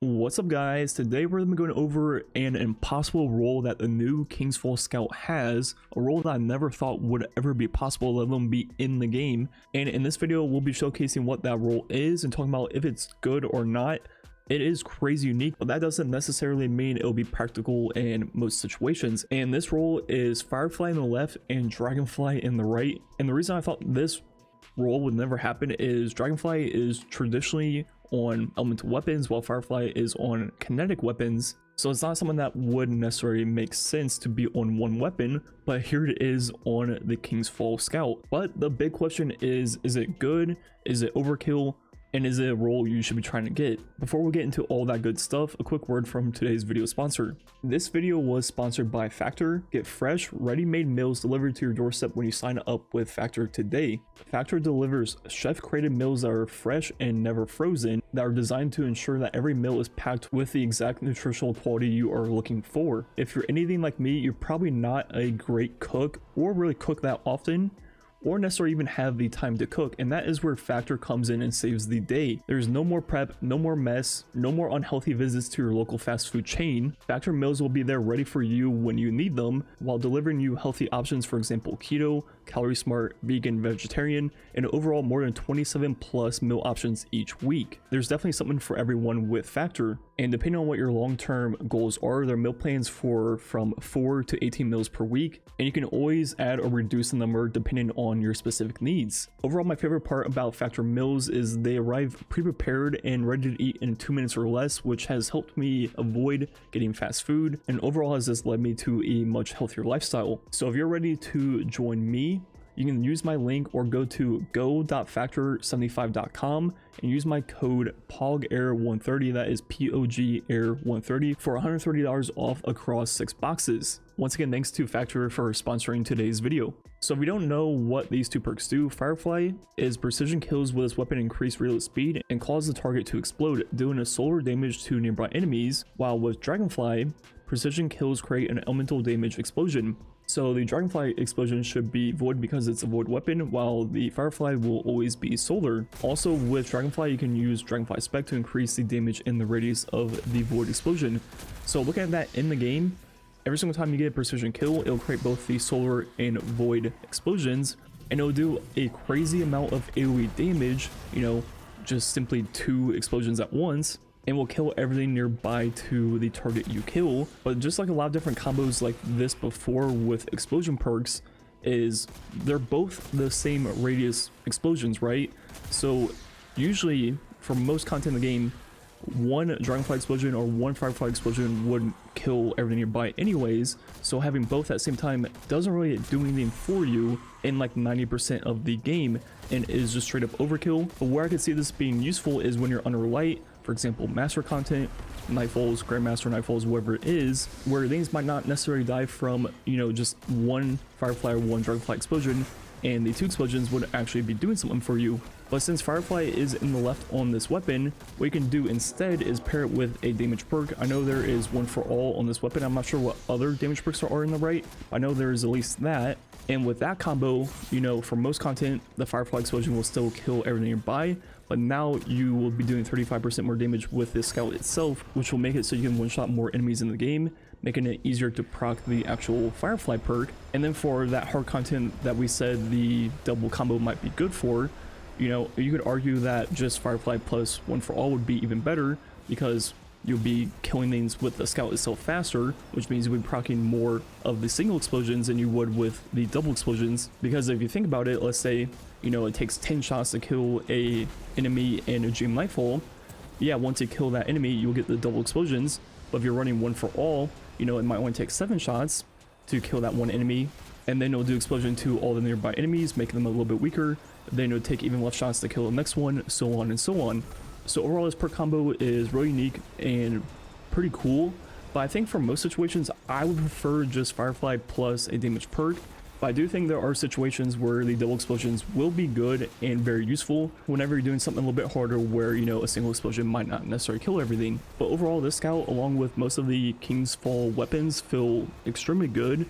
What's up guys, today we're going to be going over an impossible role that the new King's Fall Scout has, a role that I never thought would ever be possible, let alone be in the game. And in this video we'll be showcasing what that role is and talking about if it's good or not. It is crazy unique, but that doesn't necessarily mean it'll be practical in most situations. And this role is Firefly in the left and Dragonfly in the right. And the reason I thought this role would never happen is Dragonfly is traditionally on elemental weapons while Firefly is on kinetic weapons, so it's not something that would necessarily make sense to be on one weapon, but here it is on the King's Fall Scout. But the big question is it good? Is it overkill? And is it a role you should be trying to get? Before we get into all that good stuff, a quick word from today's video sponsor. This video was sponsored by Factor. Get fresh, ready-made meals delivered to your doorstep when you sign up with Factor today. Factor delivers chef-created meals that are fresh and never frozen, that are designed to ensure that every meal is packed with the exact nutritional quality you are looking for. If you're anything like me, you're probably not a great cook or really cook that often, or necessarily even have the time to cook, and that is where Factor comes in and saves the day. There's no more prep, no more mess, no more unhealthy visits to your local fast food chain. Factor meals will be there ready for you when you need them, while delivering you healthy options, for example keto, calorie smart, vegan, vegetarian, and overall more than 27 plus meal options each week. There's definitely something for everyone with Factor, and depending on what your long-term goals are, there are meal plans for from 4 to 18 meals per week, and you can always add or reduce the number depending on your specific needs. Overall, my favorite part about Factor meals is they arrive pre-prepared and ready to eat in 2 minutes or less, which has helped me avoid getting fast food, and overall has just led me to a much healthier lifestyle. So if you're ready to join me, you can use my link or go to go.factor75.com and use my code POGAIR130, that is POGAIR130, for $130 off across 6 boxes. Once again, thanks to Factor for sponsoring today's video. So if you don't know what these two perks do, Firefly is precision kills with its weapon increase reload speed and cause the target to explode, doing a solar damage to nearby enemies, while with Dragonfly, precision kills create an elemental damage explosion. So the Dragonfly explosion should be void because it's a void weapon, while the Firefly will always be solar. Also with Dragonfly, you can use Dragonfly Spec to increase the damage in the radius of the void explosion. So looking at that in the game, every single time you get a precision kill, it'll create both the solar and void explosions, and it'll do a crazy amount of AoE damage, you know, just simply 2 explosions at once, and will kill everything nearby to the target you kill. But just like a lot of different combos like this before with explosion perks, is they're both the same radius explosions, right? So usually for most content in the game, one Dragonfly explosion or one Firefly explosion would kill everything nearby anyways, so having both at the same time doesn't really do anything for you in like 90% of the game, and is just straight up overkill. But where I could see this being useful is when you're under light, for example master content, Nightfalls, Grandmaster Nightfalls, whatever it is, where things might not necessarily die from, you know, just one Firefly or one Dragonfly explosion, and the 2 explosions would actually be doing something for you. But since Firefly is in the left on this weapon, what you can do instead is pair it with a damage perk. I know there is one for all on this weapon. I'm not sure what other damage perks there are in the right. I know there is at least that. And with that combo, you know, for most content, the Firefly explosion will still kill everything nearby, but now you will be doing 35% more damage with this scout itself, which will make it so you can one-shot more enemies in the game, making it easier to proc the actual Firefly perk. And then for that hard content that we said the double combo might be good for, you know, you could argue that just Firefly plus one for all would be even better, because you'll be killing things with the scout itself faster, which means you'll be proccing more of the single explosions than you would with the double explosions. Because if you think about it, let's say, you know, it takes 10 shots to kill a enemy in a Dream Lightfall. Yeah, once you kill that enemy, you'll get the double explosions. But if you're running one for all, you know, it might only take 7 shots to kill that one enemy, and then it'll do explosion to all the nearby enemies, making them a little bit weaker. Then it'll take even less shots to kill the next one, so on and so on. So overall, this perk combo is really unique and pretty cool, but I think for most situations I would prefer just Firefly plus a damage perk. But I do think there are situations where the double explosions will be good and very useful whenever you're doing something a little bit harder, where, you know, a single explosion might not necessarily kill everything. But overall, this scout, along with most of the King's Fall weapons, feel extremely good,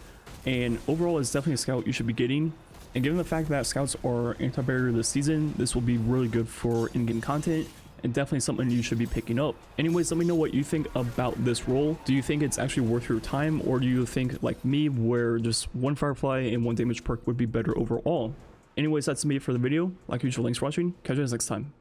and overall it's definitely a scout you should be getting. And given the fact that scouts are anti-barrier this season, this will be really good for in-game content, and definitely something you should be picking up. Anyways, let me know what you think about this role. Do you think it's actually worth your time, or do you think like me where just one Firefly and one damage perk would be better overall? Anyways, that's me for the video. Like usual, thanks for watching. Catch you guys next time.